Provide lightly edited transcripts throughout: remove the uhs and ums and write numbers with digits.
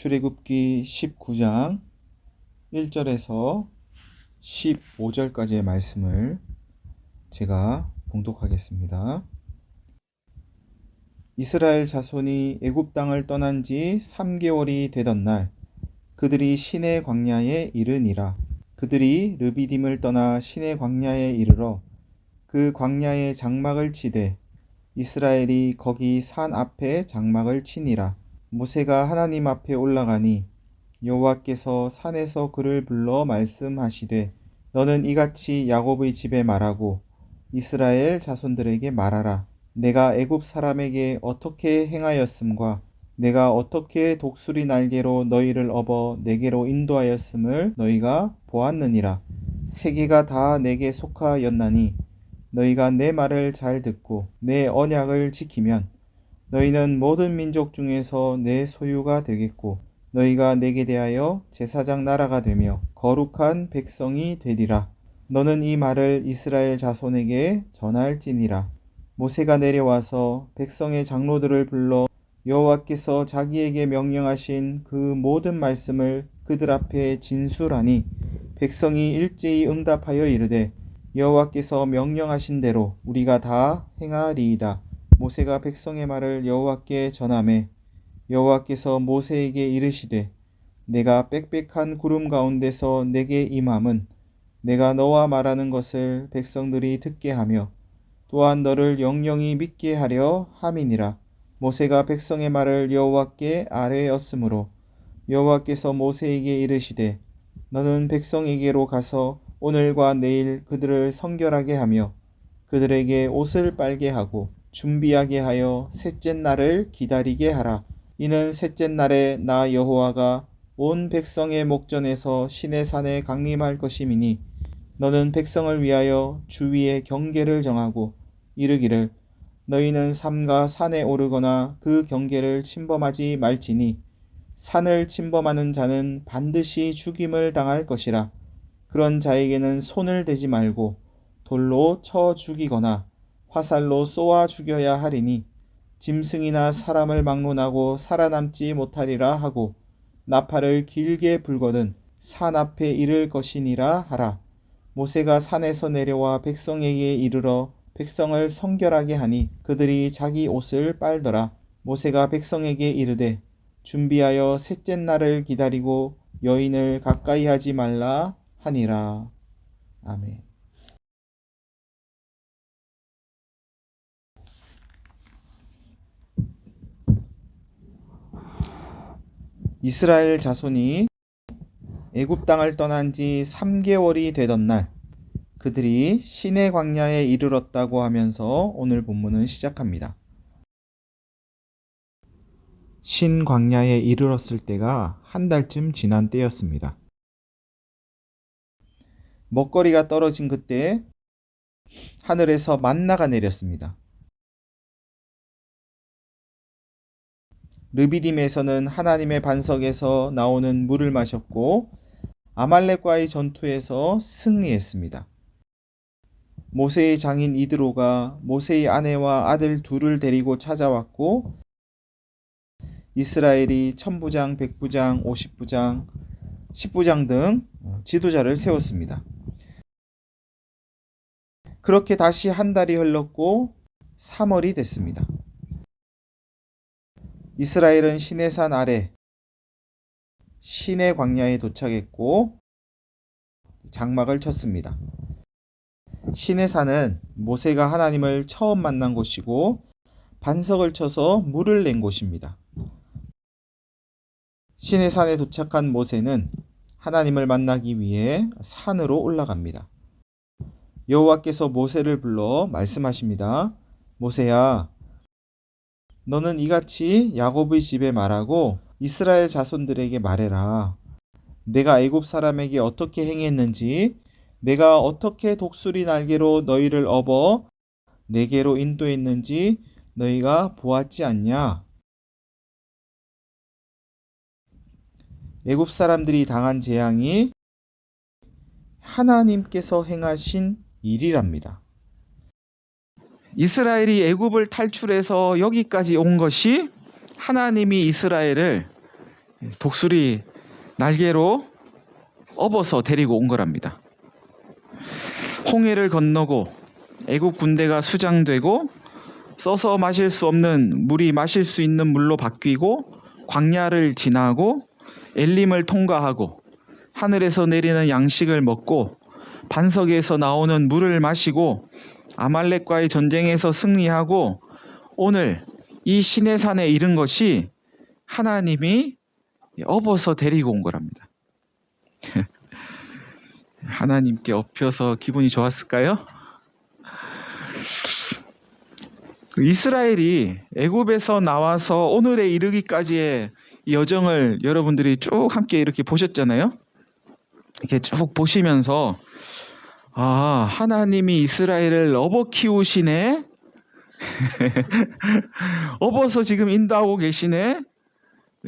출애굽기 19장 1절에서 15절까지의 말씀을 제가 봉독하겠습니다. 이스라엘 자손이 애굽 땅을 떠난 지 3개월이 되던 날 그들이 시내 광야에 이르니라. 그들이 르비딤을 떠나 시내 광야에 이르러 그 광야에 장막을 치되 이스라엘이 거기 산 앞에 장막을 치니라. 모세가 하나님 앞에 올라가니 여호와께서 산에서 그를 불러 말씀하시되 너는 이같이 야곱의 집에 말하고 이스라엘 자손들에게 말하라. 내가 애굽 사람에게 어떻게 행하였음과 내가 어떻게 독수리 날개로 너희를 업어 내게로 인도하였음을 너희가 보았느니라. 세계가 다 내게 속하였나니 너희가 내 말을 잘 듣고 내 언약을 지키면 너희는 모든 민족 중에서 내 소유가 되겠고 너희가 내게 대하여 제사장 나라가 되며 거룩한 백성이 되리라. 너는 이 말을 이스라엘 자손에게 전할지니라. 모세가 내려와서 백성의 장로들을 불러 여호와께서 자기에게 명령하신 그 모든 말씀을 그들 앞에 진술하니 백성이 일제히 응답하여 이르되 여호와께서 명령하신 대로 우리가 다 행하리이다. 모세가 백성의 말을 여호와께 전하매 여호와께서 모세에게 이르시되 내가 빽빽한 구름 가운데서 내게 임함은 내가 너와 말하는 것을 백성들이 듣게 하며 또한 너를 영영히 믿게 하려 함이니라. 모세가 백성의 말을 여호와께 아뢰었으므로 여호와께서 모세에게 이르시되 너는 백성에게로 가서 오늘과 내일 그들을 성결하게 하며 그들에게 옷을 빨게 하고 준비하게 하여 셋째 날을 기다리게 하라. 이는 셋째 날에 나 여호와가 온 백성의 목전에서 시내산에 강림할 것임이니 너는 백성을 위하여 주위의 경계를 정하고 이르기를 너희는 삼가 산에 오르거나 그 경계를 침범하지 말지니 산을 침범하는 자는 반드시 죽임을 당할 것이라. 그런 자에게는 손을 대지 말고 돌로 쳐 죽이거나 화살로 쏘아 죽여야 하리니 짐승이나 사람을 막론하고 살아남지 못하리라 하고 나팔을 길게 불거든 산 앞에 이를 것이니라 하라. 모세가 산에서 내려와 백성에게 이르러 백성을 성결하게 하니 그들이 자기 옷을 빨더라. 모세가 백성에게 이르되 준비하여 셋째 날을 기다리고 여인을 가까이 하지 말라 하니라. 아멘. 이스라엘 자손이 애굽 땅을 떠난 지 3개월이 되던 날 그들이 시내 광야에 이르렀다고 하면서 오늘 본문은 시작합니다. 신 광야에 이르렀을 때가 한 달쯤 지난 때였습니다. 먹거리가 떨어진 그때 하늘에서 만나가 내렸습니다. 르비딤에서는 하나님의 반석에서 나오는 물을 마셨고 아말렉과의 전투에서 승리했습니다. 모세의 장인 이드로가 모세의 아내와 아들 둘을 데리고 찾아왔고 이스라엘이 천부장, 백부장, 50부장, 10부장 등 지도자를 세웠습니다. 그렇게 다시 한 달이 흘렀고 3월이 됐습니다. 이스라엘은 시내산 아래 시내 광야에 도착했고 장막을 쳤습니다. 시내산은 모세가 하나님을 처음 만난 곳이고 반석을 쳐서 물을 낸 곳입니다. 시내산에 도착한 모세는 하나님을 만나기 위해 산으로 올라갑니다. 여호와께서 모세를 불러 말씀하십니다. 모세야, 너는 이같이 야곱의 집에 말하고 이스라엘 자손들에게 말해라. 내가 애굽 사람에게 어떻게 행했는지 내가 어떻게 독수리 날개로 너희를 업어 내게로 인도했는지 너희가 보았지 않냐? 애굽 사람들이 당한 재앙이 하나님께서 행하신 일이랍니다. 이스라엘이 애굽을 탈출해서 여기까지 온 것이 하나님이 이스라엘을 독수리 날개로 업어서 데리고 온 거랍니다. 홍해를 건너고 애국 군대가 수장되고 써서 마실 수 없는 물이 마실 수 있는 물로 바뀌고 광야를 지나고 엘림을 통과하고 하늘에서 내리는 양식을 먹고 반석에서 나오는 물을 마시고 아말렉과의 전쟁에서 승리하고 오늘 이 시내산에 이른 것이 하나님이 업어서 데리고 온 거랍니다. 하나님께 업혀서 기분이 좋았을까요? 이스라엘이 애굽에서 나와서 오늘에 이르기까지의 여정을 여러분들이 쭉 함께 이렇게 보셨잖아요. 이렇게 쭉 보시면서 하나님이 이스라엘을 업어 키우시네. 업어서 지금 인도하고 계시네.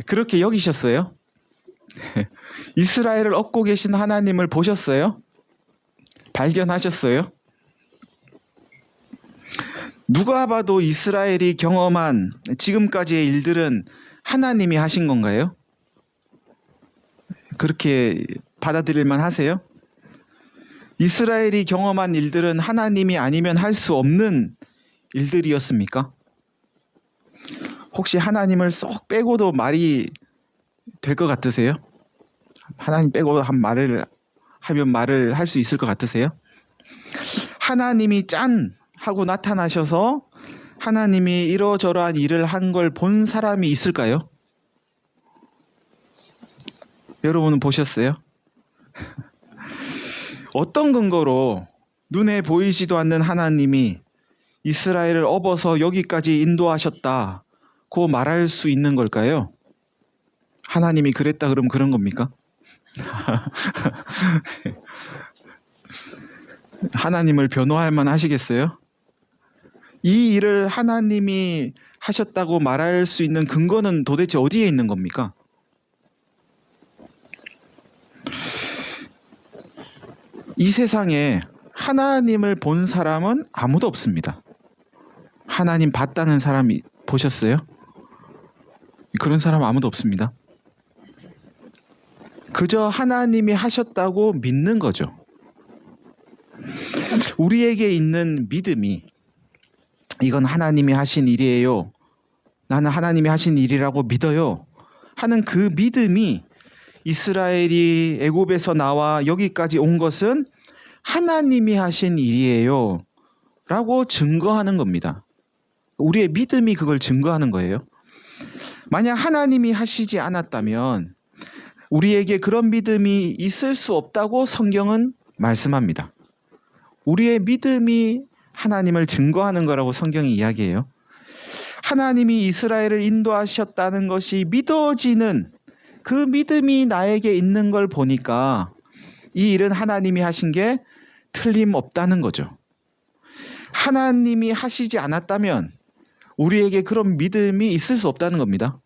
그렇게 여기셨어요? 이스라엘을 업고 계신 하나님을 보셨어요? 발견하셨어요? 누가 봐도 이스라엘이 경험한 지금까지의 일들은 하나님이 하신 건가요? 그렇게 받아들일만 하세요? 이스라엘이 경험한 일들은 하나님이 아니면 할 수 없는 일들이었습니까? 혹시 하나님을 쏙 빼고도 말이 될 것 같으세요? 하나님 빼고 하면 말을 할 수 있을 것 같으세요? 하나님이 짠! 하고 나타나셔서 하나님이 이러저러한 일을 한 걸 본 사람이 있을까요? 여러분은 보셨어요? 어떤 근거로 눈에 보이지도 않는 하나님이 이스라엘을 업어서 여기까지 인도하셨다고 말할 수 있는 걸까요? 하나님이 그랬다 그러면 그런 겁니까? 하나님을 변호할 만 하시겠어요? 이 일을 하나님이 하셨다고 말할 수 있는 근거는 도대체 어디에 있는 겁니까? 이 세상에 하나님을 본 사람은 아무도 없습니다. 하나님 봤다는 사람이 보셨어요? 그런 사람 아무도 없습니다. 그저 하나님이 하셨다고 믿는 거죠. 우리에게 있는 믿음이 이건 하나님이 하신 일이에요. 나는 하나님이 하신 일이라고 믿어요. 하는 그 믿음이 이스라엘이 애굽에서 나와 여기까지 온 것은 하나님이 하신 일이에요. 라고 증거하는 겁니다. 우리의 믿음이 그걸 증거하는 거예요. 만약 하나님이 하시지 않았다면 우리에게 그런 믿음이 있을 수 없다고 성경은 말씀합니다. 우리의 믿음이 하나님을 증거하는 거라고 성경이 이야기해요. 하나님이 이스라엘을 인도하셨다는 것이 믿어지는 그 믿음이 나에게 있는 걸 보니까 이 일은 하나님이 하신 게 틀림없다는 거죠. 하나님이 하시지 않았다면 우리에게 그런 믿음이 있을 수 없다는 겁니다.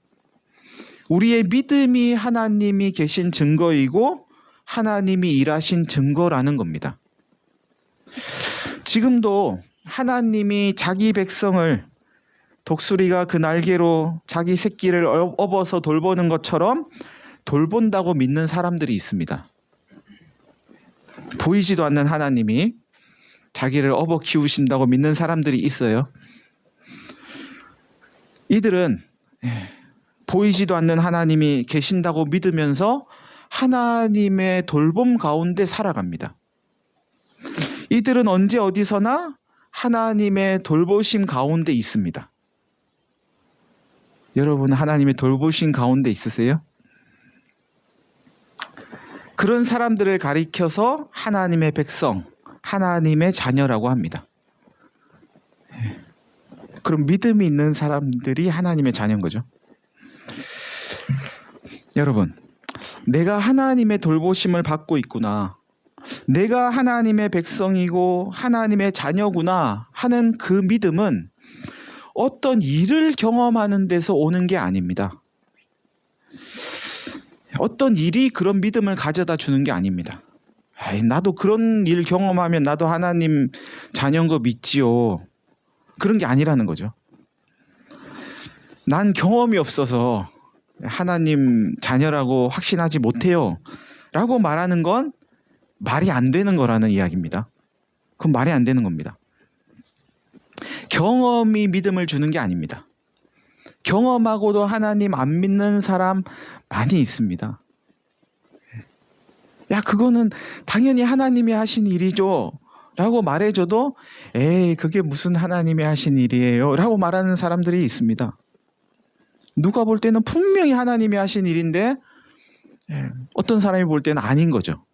우리의 믿음이 하나님이 계신 증거이고 하나님이 일하신 증거라는 겁니다. 지금도 하나님이 자기 백성을 독수리가 그 날개로 자기 새끼를 업어서 돌보는 것처럼 돌본다고 믿는 사람들이 있습니다. 보이지도 않는 하나님이 자기를 업어 키우신다고 믿는 사람들이 있어요. 이들은 보이지도 않는 하나님이 계신다고 믿으면서 하나님의 돌봄 가운데 살아갑니다. 이들은 언제 어디서나 하나님의 돌보심 가운데 있습니다. 여러분 하나님의 돌보심 가운데 있으세요? 그런 사람들을 가리켜서 하나님의 백성, 하나님의 자녀라고 합니다. 그럼 믿음이 있는 사람들이 하나님의 자녀인 거죠. 여러분, 내가 하나님의 돌보심을 받고 있구나. 내가 하나님의 백성이고 하나님의 자녀구나 하는 그 믿음은 어떤 일을 경험하는 데서 오는 게 아닙니다. 어떤 일이 그런 믿음을 가져다 주는 게 아닙니다. 나도 그런 일 경험하면 나도 하나님 자녀인 거 믿지요. 그런 게 아니라는 거죠. 난 경험이 없어서 하나님 자녀라고 확신하지 못해요 라고 말하는 건 말이 안 되는 거라는 이야기입니다. 그건 말이 안 되는 겁니다. 경험이 믿음을 주는 게 아닙니다. 경험하고도 하나님 안 믿는 사람 많이 있습니다. 야, 그거는 당연히 하나님이 하신 일이죠 라고 말해줘도 에이, 그게 무슨 하나님이 하신 일이에요 라고 말하는 사람들이 있습니다. 누가 볼 때는 분명히 하나님이 하신 일인데 어떤 사람이 볼 때는 아닌 거죠.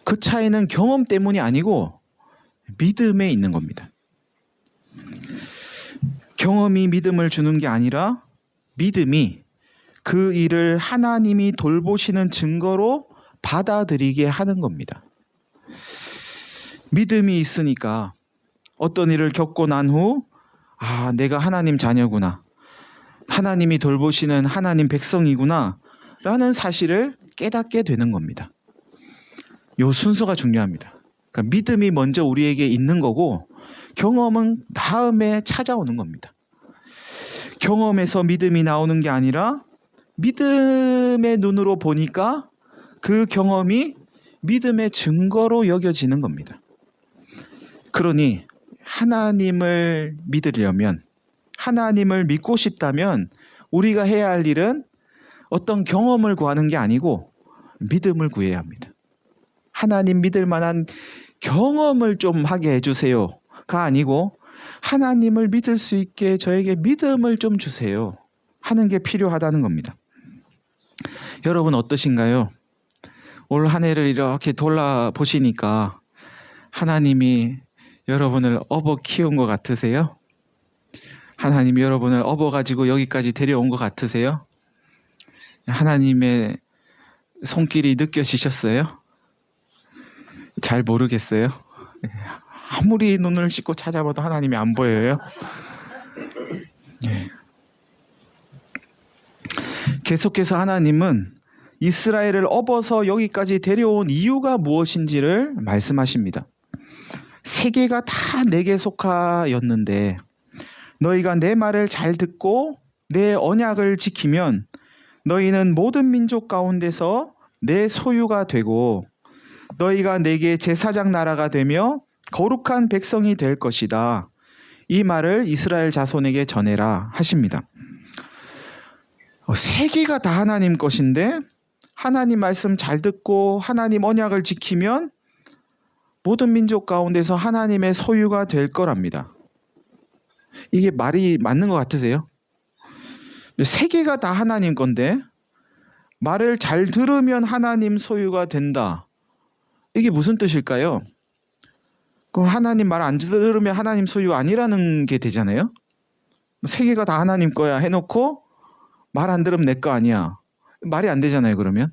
그 차이는 경험 때문이 아니고 믿음에 있는 겁니다. 경험이 믿음을 주는 게 아니라 믿음이 그 일을 하나님이 돌보시는 증거로 받아들이게 하는 겁니다. 믿음이 있으니까 어떤 일을 겪고 난 후 내가 하나님 자녀구나. 하나님이 돌보시는 하나님 백성이구나 라는 사실을 깨닫게 되는 겁니다. 요 순서가 중요합니다. 그러니까 믿음이 먼저 우리에게 있는 거고 경험은 다음에 찾아오는 겁니다. 경험에서 믿음이 나오는 게 아니라 믿음의 눈으로 보니까 그 경험이 믿음의 증거로 여겨지는 겁니다. 그러니 하나님을 믿으려면, 하나님을 믿고 싶다면 우리가 해야 할 일은 어떤 경험을 구하는 게 아니고 믿음을 구해야 합니다. 하나님 믿을 만한 경험을 좀 하게 해주세요가 아니고 하나님을 믿을 수 있게 저에게 믿음을 좀 주세요 하는 게 필요하다는 겁니다. 여러분 어떠신가요? 올 한 해를 이렇게 돌아보시니까 하나님이 여러분을 업어 키운 것 같으세요? 하나님이 여러분을 업어가지고 여기까지 데려온 것 같으세요? 하나님의 손길이 느껴지셨어요? 잘 모르겠어요. 아무리 눈을 씻고 찾아봐도 하나님이 안 보여요. 계속해서 하나님은 이스라엘을 업어서 여기까지 데려온 이유가 무엇인지를 말씀하십니다. 세계가 다 내게 속하였는데 너희가 내 말을 잘 듣고 내 언약을 지키면 너희는 모든 민족 가운데서 내 소유가 되고 너희가 내게 제사장 나라가 되며 거룩한 백성이 될 것이다. 이 말을 이스라엘 자손에게 전해라 하십니다. 세계가 다 하나님 것인데 하나님 말씀 잘 듣고 하나님 언약을 지키면 모든 민족 가운데서 하나님의 소유가 될 거랍니다. 이게 말이 맞는 것 같으세요? 세계가 다 하나님 건데 말을 잘 들으면 하나님 소유가 된다. 이게 무슨 뜻일까요? 그럼 하나님 말 안 들으면 하나님 소유 아니라는 게 되잖아요. 세계가 다 하나님 거야 해놓고 말 안 들으면 내 거 아니야. 말이 안 되잖아요. 그러면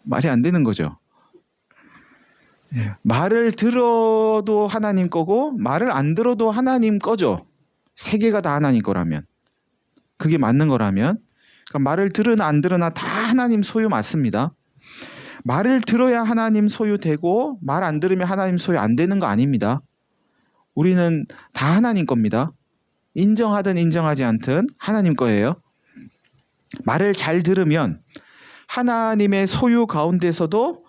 말이 안 되는 거죠. 말을 들어도 하나님 거고 말을 안 들어도 하나님 거죠. 세계가 다 하나님 거라면, 그게 맞는 거라면, 그러니까 말을 들으나 안 들으나 다 하나님 소유 맞습니다. 말을 들어야 하나님 소유 되고 말 안 들으면 하나님 소유 안 되는 거 아닙니다. 우리는 다 하나님 겁니다. 인정하든 인정하지 않든 하나님 거예요. 말을 잘 들으면 하나님의 소유 가운데서도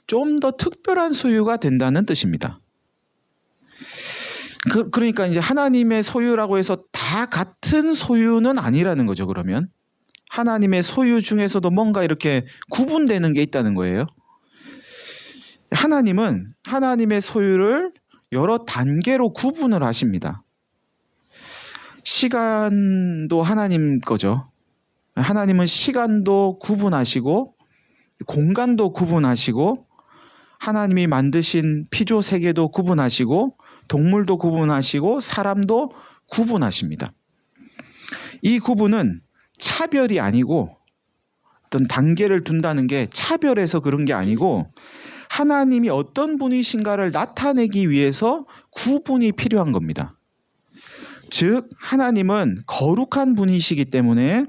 좀 더 특별한 소유가 된다는 뜻입니다. 그러니까 이제 하나님의 소유라고 해서 다 같은 소유는 아니라는 거죠. 그러면 하나님의 소유 중에서도 뭔가 이렇게 구분되는 게 있다는 거예요. 하나님은 하나님의 소유를 여러 단계로 구분을 하십니다. 시간도 하나님 거죠. 하나님은 시간도 구분하시고 공간도 구분하시고 하나님이 만드신 피조 세계도 구분하시고 동물도 구분하시고 사람도 구분하십니다. 이 구분은 차별이 아니고 어떤 단계를 둔다는 게 차별해서 그런 게 아니고 하나님이 어떤 분이신가를 나타내기 위해서 구분이 필요한 겁니다. 즉 하나님은 거룩한 분이시기 때문에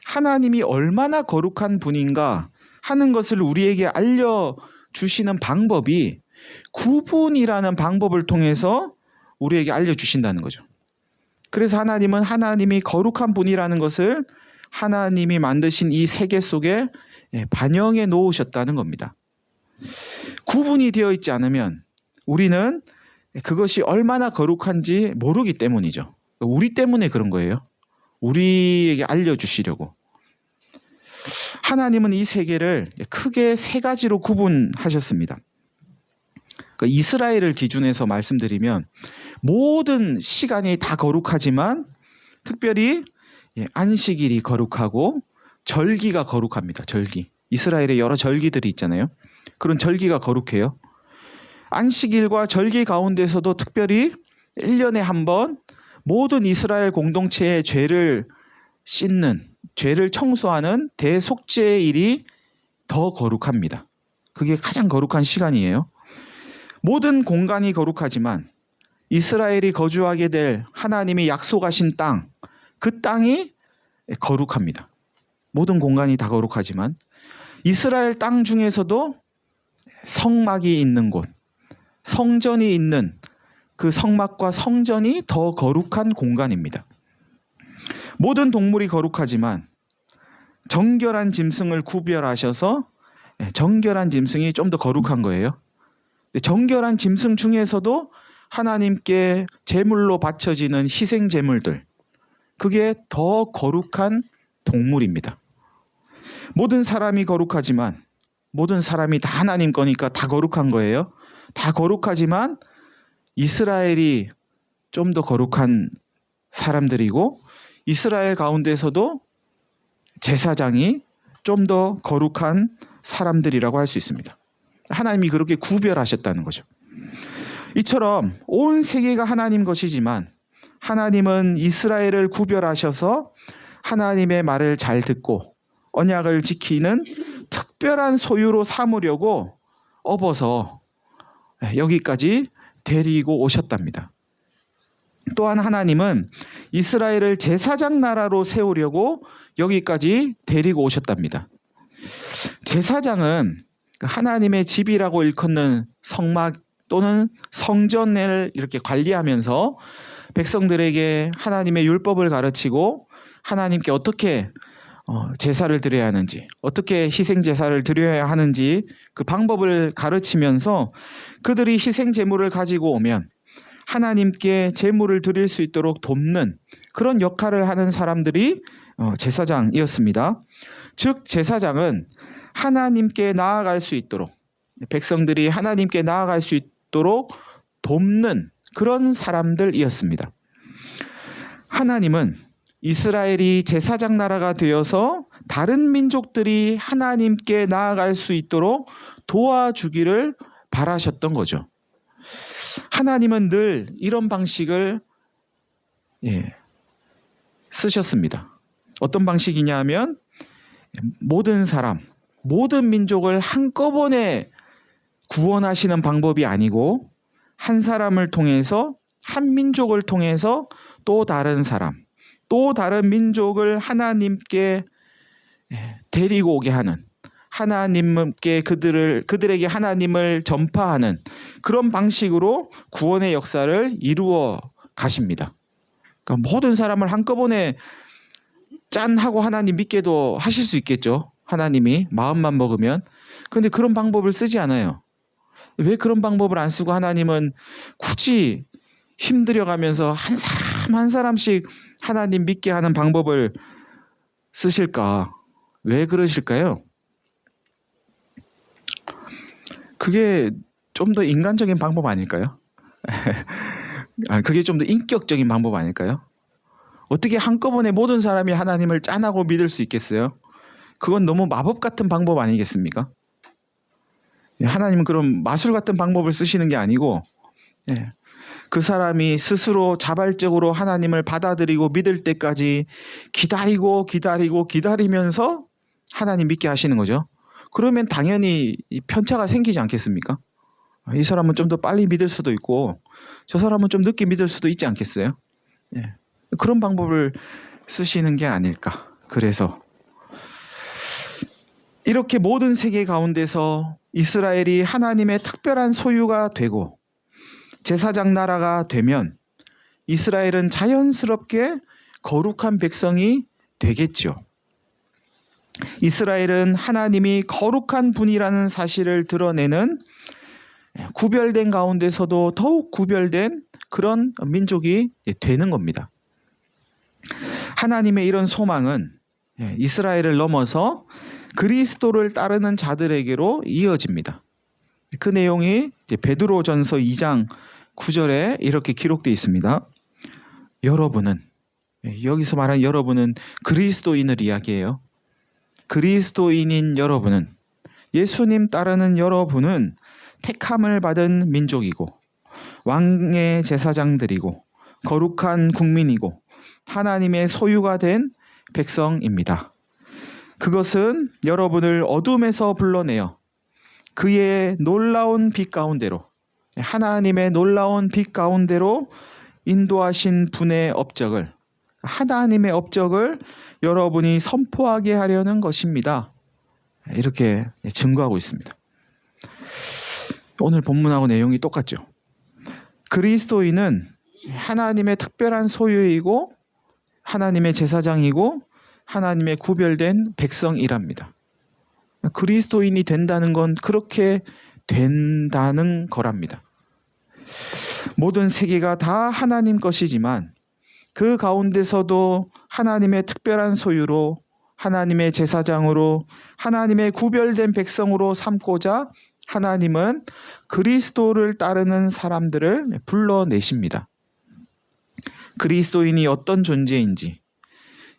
하나님이 얼마나 거룩한 분인가 하는 것을 우리에게 알려주시는 방법이 구분이라는 방법을 통해서 우리에게 알려주신다는 거죠. 그래서 하나님은 하나님이 거룩한 분이라는 것을 하나님이 만드신 이 세계 속에 반영해 놓으셨다는 겁니다. 구분이 되어 있지 않으면 우리는 그것이 얼마나 거룩한지 모르기 때문이죠. 우리 때문에 그런 거예요. 우리에게 알려주시려고. 하나님은 이 세계를 크게 세 가지로 구분하셨습니다. 이스라엘을 기준해서 말씀드리면 모든 시간이 다 거룩하지만 특별히 안식일이 거룩하고 절기가 거룩합니다. 절기. 이스라엘에 여러 절기들이 있잖아요. 그런 절기가 거룩해요. 안식일과 절기 가운데서도 특별히 1년에 한 번 모든 이스라엘 공동체의 죄를 씻는, 죄를 청소하는 대속죄일이 더 거룩합니다. 그게 가장 거룩한 시간이에요. 모든 공간이 거룩하지만 이스라엘이 거주하게 될 하나님이 약속하신 땅, 그 땅이 거룩합니다. 모든 공간이 다 거룩하지만 이스라엘 땅 중에서도 성막이 있는 곳, 성전이 있는 그 성막과 성전이 더 거룩한 공간입니다. 모든 동물이 거룩하지만 정결한 짐승을 구별하셔서 정결한 짐승이 좀 더 거룩한 거예요. 정결한 짐승 중에서도 하나님께 제물로 바쳐지는 희생 제물들, 그게 더 거룩한 동물입니다. 모든 사람이 거룩하지만 모든 사람이 다 하나님 거니까 다 거룩한 거예요. 다 거룩하지만 이스라엘이 좀 더 거룩한 사람들이고 이스라엘 가운데서도 제사장이 좀 더 거룩한 사람들이라고 할 수 있습니다. 하나님이 그렇게 구별하셨다는 거죠. 이처럼 온 세계가 하나님 것이지만 하나님은 이스라엘을 구별하셔서 하나님의 말을 잘 듣고 언약을 지키는 특별한 소유로 삼으려고 업어서 여기까지 데리고 오셨답니다. 또한 하나님은 이스라엘을 제사장 나라로 세우려고 여기까지 데리고 오셨답니다. 제사장은 하나님의 집이라고 일컫는 성막 또는 성전을 이렇게 관리하면서 백성들에게 하나님의 율법을 가르치고 하나님께 어떻게 제사를 드려야 하는지, 어떻게 희생 제사를 드려야 하는지 그 방법을 가르치면서 그들이 희생 제물을 가지고 오면 하나님께 제물을 드릴 수 있도록 돕는 그런 역할을 하는 사람들이 제사장이었습니다. 즉 제사장은 하나님께 나아갈 수 있도록, 백성들이 하나님께 나아갈 수 있도록 돕는 그런 사람들이었습니다. 하나님은 이스라엘이 제사장 나라가 되어서 다른 민족들이 하나님께 나아갈 수 있도록 도와주기를 바라셨던 거죠. 하나님은 늘 이런 방식을 쓰셨습니다. 어떤 방식이냐 하면 모든 사람, 모든 민족을 한꺼번에 구원하시는 방법이 아니고 한 사람을 통해서, 한 민족을 통해서 또 다른 사람, 또 다른 민족을 하나님께 데리고 오게 하는, 하나님께 그들에게 하나님을 전파하는 그런 방식으로 구원의 역사를 이루어 가십니다. 그러니까 모든 사람을 한꺼번에 짠 하고 하나님 믿게도 하실 수 있겠죠. 하나님이 마음만 먹으면. 그런데 그런 방법을 쓰지 않아요. 왜 그런 방법을 안 쓰고 하나님은 굳이 힘들여가면서 한 사람 한 사람씩 하나님 믿게 하는 방법을 쓰실까? 왜 그러실까요? 그게 좀 더 인간적인 방법 아닐까요? 그게 좀 더 인격적인 방법 아닐까요? 어떻게 한꺼번에 모든 사람이 하나님을 짠하고 믿을 수 있겠어요? 그건 너무 마법 같은 방법 아니겠습니까? 하나님은 그런 마술 같은 방법을 쓰시는 게 아니고 그 사람이 스스로 자발적으로 하나님을 받아들이고 믿을 때까지 기다리면서 하나님 믿게 하시는 거죠. 그러면 당연히 편차가 생기지 않겠습니까? 이 사람은 좀 더 빨리 믿을 수도 있고 저 사람은 좀 늦게 믿을 수도 있지 않겠어요? 그런 방법을 쓰시는 게 아닐까. 그래서 이렇게 모든 세계 가운데서 이스라엘이 하나님의 특별한 소유가 되고 제사장 나라가 되면 이스라엘은 자연스럽게 거룩한 백성이 되겠죠. 이스라엘은 하나님이 거룩한 분이라는 사실을 드러내는 구별된 가운데서도 더욱 구별된 그런 민족이 되는 겁니다. 하나님의 이런 소망은 이스라엘을 넘어서 그리스도를 따르는 자들에게로 이어집니다. 그 내용이 베드로전서 2장 9절에 이렇게 기록되어 있습니다. 여러분은, 여기서 말한 여러분은 그리스도인을 이야기해요. 그리스도인인 여러분은, 예수님 따르는 여러분은 택함을 받은 민족이고 왕의 제사장들이고 거룩한 국민이고 하나님의 소유가 된 백성입니다. 그것은 여러분을 어둠에서 불러내어 그의 놀라운 빛 가운데로, 하나님의 놀라운 빛 가운데로 인도하신 분의 업적을, 하나님의 업적을 여러분이 선포하게 하려는 것입니다. 이렇게 증거하고 있습니다. 오늘 본문하고 내용이 똑같죠. 그리스도인은 하나님의 특별한 소유이고 하나님의 제사장이고 하나님의 구별된 백성이랍니다. 그리스도인이 된다는 건 그렇게 된다는 거랍니다. 모든 세계가 다 하나님 것이지만 그 가운데서도 하나님의 특별한 소유로, 하나님의 제사장으로, 하나님의 구별된 백성으로 삼고자 하나님은 그리스도를 따르는 사람들을 불러내십니다. 그리스도인이 어떤 존재인지,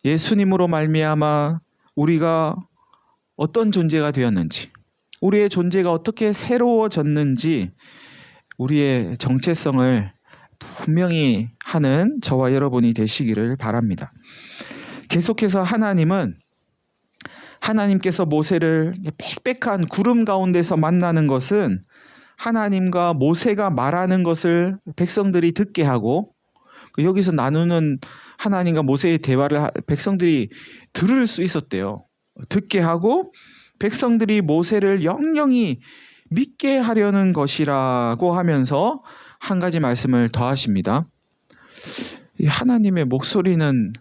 예수님으로 말미암아 우리가 어떤 존재가 되었는지, 우리의 존재가 어떻게 새로워졌는지 우리의 정체성을 분명히 하는 저와 여러분이 되시기를 바랍니다. 계속해서 하나님께서 모세를 빽빽한 구름 가운데서 만나는 것은 하나님과 모세가 말하는 것을 백성들이 듣게 하고, 여기서 나누는 하나님과 모세의 대화를 백성들이 들을 수 있었대요. 듣게 하고 백성들이 모세를 영영히 믿게 하려는 것이라고 하면서 한 가지 말씀을 더 하십니다. 하나님의 목소리는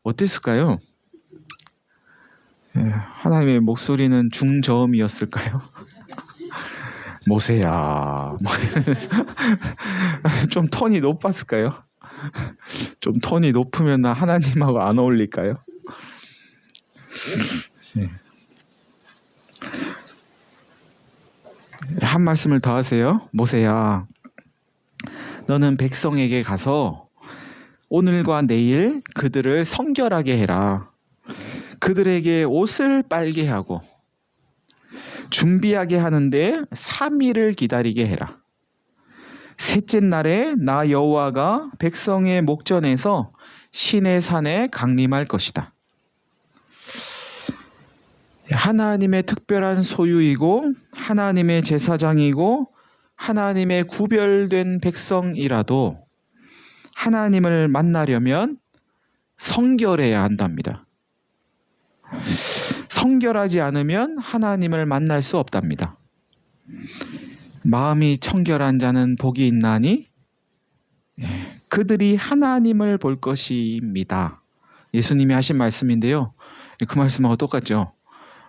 어땠을까요? 하나님의 목소리는 중저음이었을까요? 모세야, 좀 톤이 높았을까요? 좀 톤이 높으면 나 하나님하고 안 어울릴까요? 한 말씀을 더 하세요. 모세야, 너는 백성에게 가서 오늘과 내일 그들을 성결하게 해라. 그들에게 옷을 빨게 하고 준비하게 하는데 3일을 기다리게 해라. 셋째 날에 나 여호와가 백성의 목전에서 시내 산에 강림할 것이다. 하나님의 특별한 소유이고 하나님의 제사장이고 하나님의 구별된 백성이라도 하나님을 만나려면 성결해야 한답니다. 성결하지 않으면 하나님을 만날 수 없답니다. 마음이 청결한 자는 복이 있나니 그들이 하나님을 볼 것입니다. 예수님이 하신 말씀인데요. 그 말씀하고 똑같죠.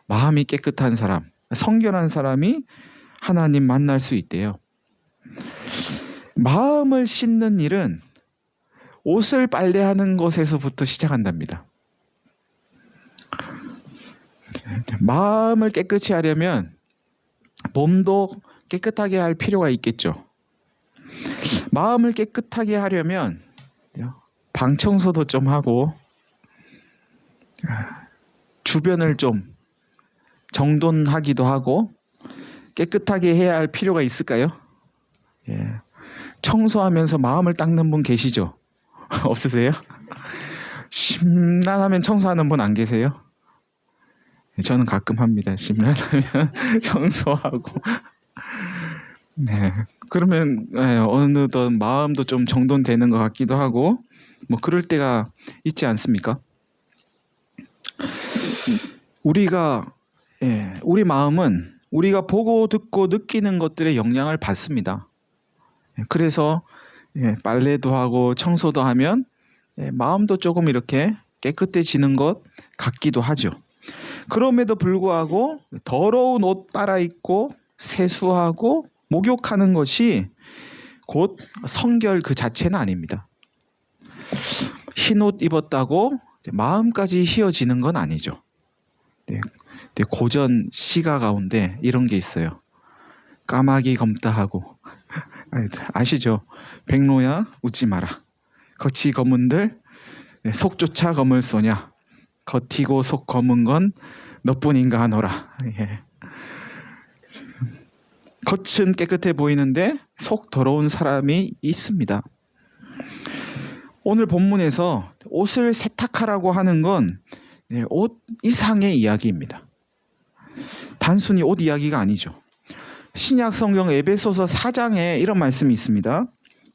마음이 깨끗한 사람, 성결한 사람이 하나님 만날 수 있대요. 마음을 씻는 일은 옷을 빨래하는 것에서부터 시작한답니다. 마음을 깨끗이 하려면 몸도 깨끗하게 할 필요가 있겠죠. 마음을 깨끗하게 하려면 방 청소도 좀 하고 주변을 좀 정돈하기도 하고 깨끗하게 해야 할 필요가 있을까요? 청소하면서 마음을 닦는 분 계시죠? 없으세요? 심란하면 청소하는 분 안 계세요? 저는 가끔 합니다. 심란하면 청소하고. 네. 그러면 어느덧 마음도 좀 정돈되는 것 같기도 하고, 뭐 그럴 때가 있지 않습니까? 우리 마음은 우리가 보고 듣고 느끼는 것들의 영향을 받습니다. 그래서 빨래도 하고 청소도 하면 마음도 조금 이렇게 깨끗해지는 것 같기도 하죠. 그럼에도 불구하고 더러운 옷 빨아입고 세수하고 목욕하는 것이 곧 성결 그 자체는 아닙니다. 흰 옷 입었다고 마음까지 희어지는 건 아니죠. 고전 시가 가운데 이런 게 있어요. 까마귀 검다 하고 아시죠? 백로야 웃지 마라. 겉이 검은들 속조차 검을 쏘냐. 겉이고 속 검은 건 너뿐인가 하노라. 겉은 깨끗해 보이는데 속 더러운 사람이 있습니다. 오늘 본문에서 옷을 세탁하라고 하는 건 옷 이상의 이야기입니다. 단순히 옷 이야기가 아니죠. 신약 성경 에베소서 4장에 이런 말씀이 있습니다.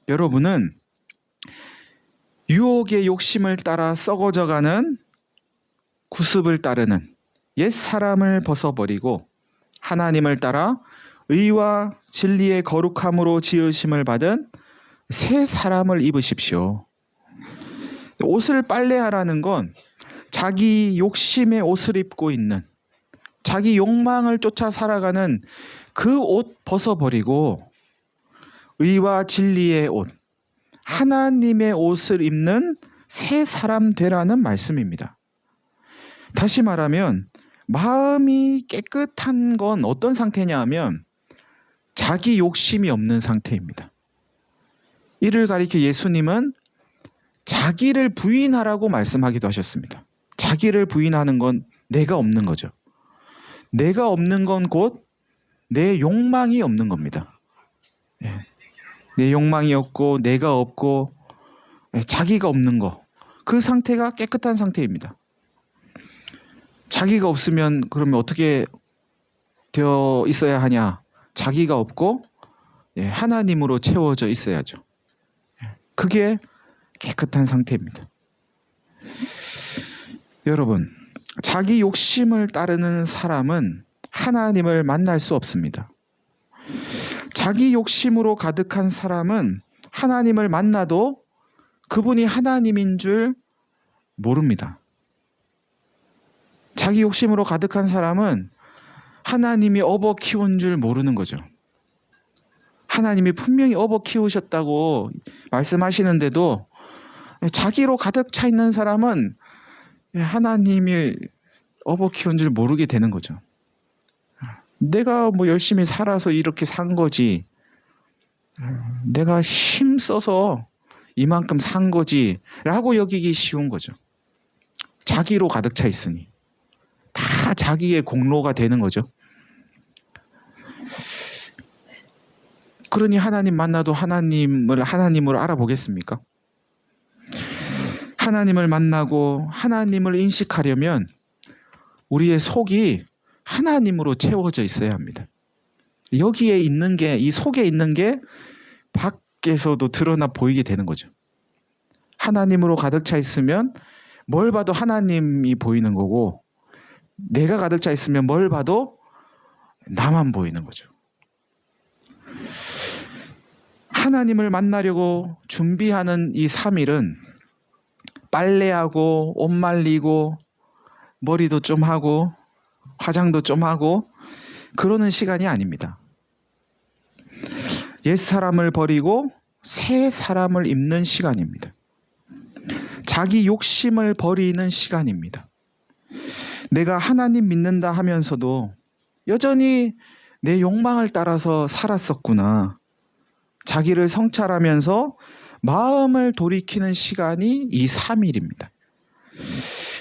여러분은 유혹의 욕심을 따라 썩어져가는 구습을 따르는 옛 사람을 벗어버리고 하나님을 따라 의와 진리의 거룩함으로 지으심을 받은 새 사람을 입으십시오. 옷을 빨래하라는 건 자기 욕심의 옷을 입고 있는, 자기 욕망을 쫓아 살아가는 그 옷 벗어버리고 의와 진리의 옷, 하나님의 옷을 입는 새 사람 되라는 말씀입니다. 다시 말하면 마음이 깨끗한 건 어떤 상태냐 하면 자기 욕심이 없는 상태입니다. 이를 가리켜 예수님은 자기를 부인하라고 말씀하기도 하셨습니다. 자기를 부인하는 건 내가 없는 거죠. 내가 없는 건 곧 내 욕망이 없는 겁니다. 내 욕망이 없고 내가 없고 자기가 없는 거, 그 상태가 깨끗한 상태입니다. 자기가 없으면 그러면 어떻게 되어 있어야 하냐? 자기가 없고 하나님으로 채워져 있어야죠. 그게 깨끗한 상태입니다. 여러분, 자기 욕심을 따르는 사람은 하나님을 만날 수 없습니다. 자기 욕심으로 가득한 사람은 하나님을 만나도 그분이 하나님인 줄 모릅니다. 자기 욕심으로 가득한 사람은 하나님이 업어 키운 줄 모르는 거죠. 하나님이 분명히 업어 키우셨다고 말씀하시는데도 자기로 가득 차 있는 사람은 하나님이 업어 키운 줄 모르게 되는 거죠. 내가 뭐 열심히 살아서 이렇게 산 거지, 내가 힘써서 이만큼 산 거지 라고 여기기 쉬운 거죠. 자기로 가득 차 있으니 다 자기의 공로가 되는 거죠. 그러니 하나님 만나도 하나님을 하나님으로 알아보겠습니까? 하나님을 만나고 하나님을 인식하려면 우리의 속이 하나님으로 채워져 있어야 합니다. 여기에 있는 게, 이 속에 있는 게 밖에서도 드러나 보이게 되는 거죠. 하나님으로 가득 차 있으면 뭘 봐도 하나님이 보이는 거고, 내가 가득 차 있으면 뭘 봐도 나만 보이는 거죠. 하나님을 만나려고 준비하는 이 3일은 빨래하고 옷 말리고 머리도 좀 하고 화장도 좀 하고 그러는 시간이 아닙니다. 옛 사람을 버리고 새 사람을 입는 시간입니다. 자기 욕심을 버리는 시간입니다. 내가 하나님 믿는다 하면서도 여전히 내 욕망을 따라서 살았었구나. 자기를 성찰하면서 마음을 돌이키는 시간이 이 3일입니다.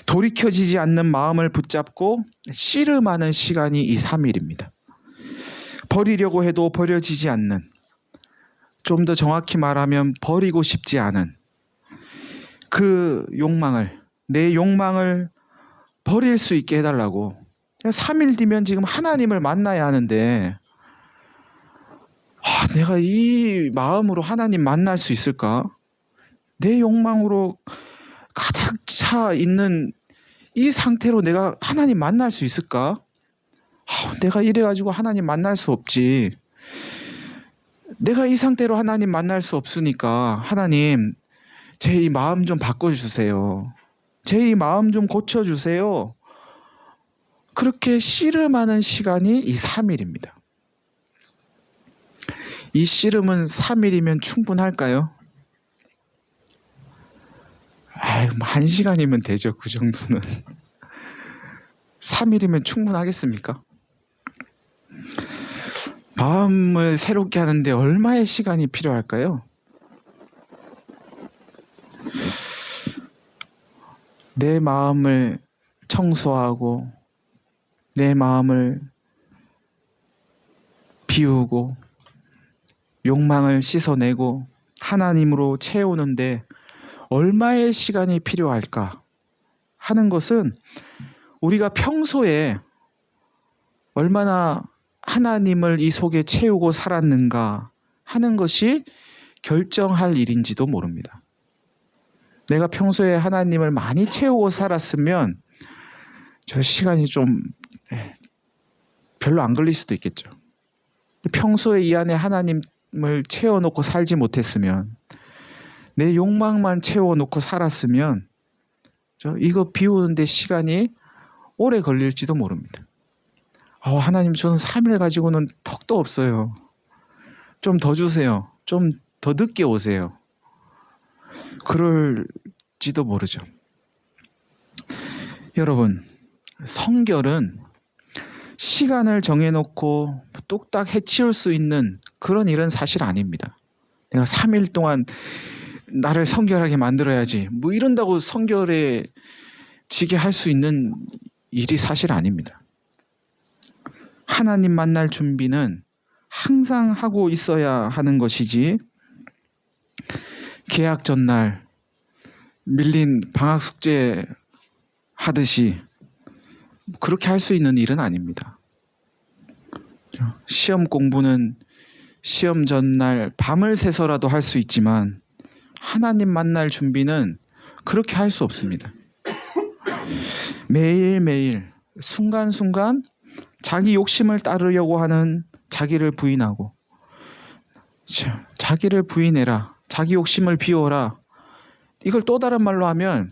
돌이켜지지 않는 마음을 붙잡고 씨름하는 시간이 이 3일입니다. 버리려고 해도 버려지지 않는, 좀 더 정확히 말하면 버리고 싶지 않은 그 욕망을, 내 욕망을 버릴 수 있게 해달라고. 3일 뒤면 지금 하나님을 만나야 하는데 내가 이 마음으로 하나님 만날 수 있을까? 내 욕망으로 가득 차 있는 이 상태로 내가 하나님 만날 수 있을까? 내가 이래가지고 하나님 만날 수 없지. 내가 이 상태로 하나님 만날 수 없으니까 하나님 제 이 마음 좀 바꿔주세요. 제 이 마음 좀 고쳐주세요. 그렇게 씨름하는 시간이 이 3일입니다. 이 씨름은 3일이면 충분할까요? 아유, 1시간이면 되죠. 그 정도는. 3일이면 충분하겠습니까? 마음을 새롭게 하는데 얼마의 시간이 필요할까요? 내 마음을 청소하고 내 마음을 비우고 욕망을 씻어내고 하나님으로 채우는데 얼마의 시간이 필요할까 하는 것은 우리가 평소에 얼마나 하나님을 이 속에 채우고 살았는가 하는 것이 결정할 일인지도 모릅니다. 내가 평소에 하나님을 많이 채우고 살았으면 저 시간이 좀 별로 안 걸릴 수도 있겠죠. 평소에 이 안에 하나님을 채워놓고 살지 못했으면, 내 욕망만 채워놓고 살았으면 이거 비우는데 시간이 오래 걸릴지도 모릅니다. 하나님, 저는 3일 가지고는 턱도 없어요. 좀 더 주세요. 좀 더 늦게 오세요. 그럴지도 모르죠. 여러분, 성결은 시간을 정해놓고 뚝딱 해치울 수 있는 그런 일은 사실 아닙니다. 내가 3일 동안 나를 성결하게 만들어야지 뭐 이런다고 성결에 지게 할 수 있는 일이 사실 아닙니다. 하나님 만날 준비는 항상 하고 있어야 하는 것이지, 개학 전날 밀린 방학 숙제 하듯이 그렇게 할 수 있는 일은 아닙니다. 시험 공부는 시험 전날 밤을 새서라도 할 수 있지만 하나님 만날 준비는 그렇게 할 수 없습니다. 매일매일 순간순간 자기 욕심을 따르려고 하는 자기를 부인하고, 자기를 부인해라, 자기 욕심을 비워라. 이걸 또 다른 말로 하면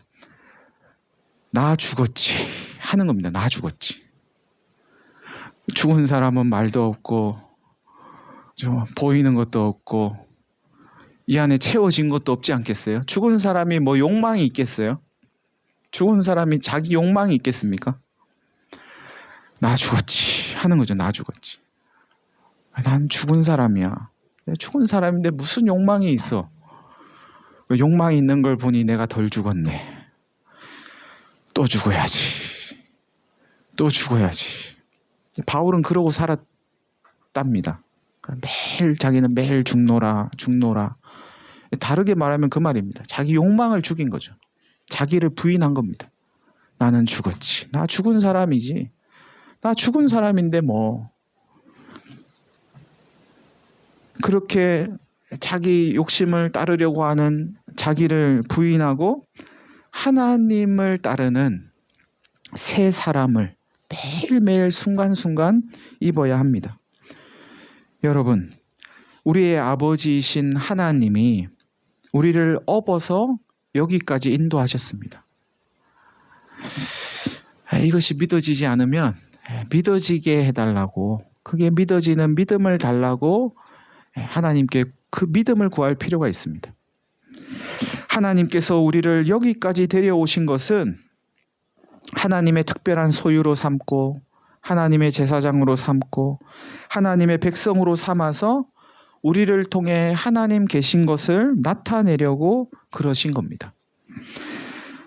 나 죽었지 하는 겁니다. 나 죽었지. 죽은 사람은 말도 없고 보이는 것도 없고 이 안에 채워진 것도 없지 않겠어요? 죽은 사람이 뭐 욕망이 있겠어요? 죽은 사람이 자기 욕망이 있겠습니까? 나 죽었지 하는 거죠. 나 죽었지. 난 죽은 사람이야. 죽은 사람인데 무슨 욕망이 있어? 욕망이 있는 걸 보니 내가 덜 죽었네. 또 죽어야지. 또 죽어야지. 바울은 그러고 살았답니다. 자기는 매일 죽노라. 다르게 말하면 그 말입니다. 자기 욕망을 죽인 거죠. 자기를 부인한 겁니다. 나는 죽었지. 나 죽은 사람이지. 나 죽은 사람인데 뭐. 그렇게 자기 욕심을 따르려고 하는 자기를 부인하고 하나님을 따르는 새 사람을 매일매일 순간순간 입어야 합니다. 여러분, 우리의 아버지이신 하나님이 우리를 업어서 여기까지 인도하셨습니다. 이것이 믿어지지 않으면 믿어지게 해달라고, 그게 믿어지는 믿음을 달라고 하나님께 그 믿음을 구할 필요가 있습니다. 하나님께서 우리를 여기까지 데려오신 것은 하나님의 특별한 소유로 삼고 하나님의 제사장으로 삼고 하나님의 백성으로 삼아서 우리를 통해 하나님 계신 것을 나타내려고 그러신 겁니다.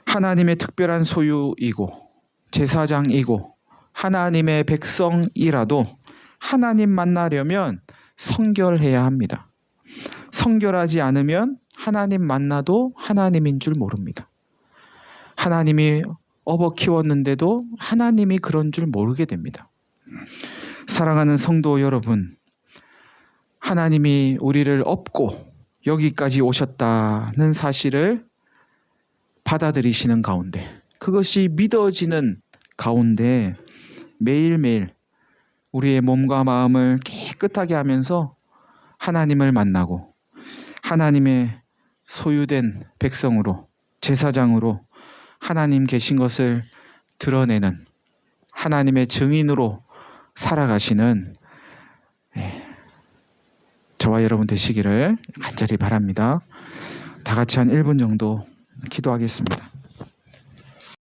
하나님의 특별한 소유이고 제사장이고 하나님의 백성이라도 하나님 만나려면 성결해야 합니다. 성결하지 않으면 하나님 만나도 하나님인 줄 모릅니다. 하나님이 업어 키웠는데도 하나님이 그런 줄 모르게 됩니다. 사랑하는 성도 여러분, 하나님이 우리를 업고 여기까지 오셨다는 사실을 받아들이시는 가운데, 그것이 믿어지는 가운데 매일매일 우리의 몸과 마음을 깨끗하게 하면서 하나님을 만나고 하나님의 소유된 백성으로, 제사장으로 하나님 계신 것을 드러내는 하나님의 증인으로 살아가시는 저와 여러분 되시기를 간절히 바랍니다. 다 같이 한 1분 정도 기도하겠습니다.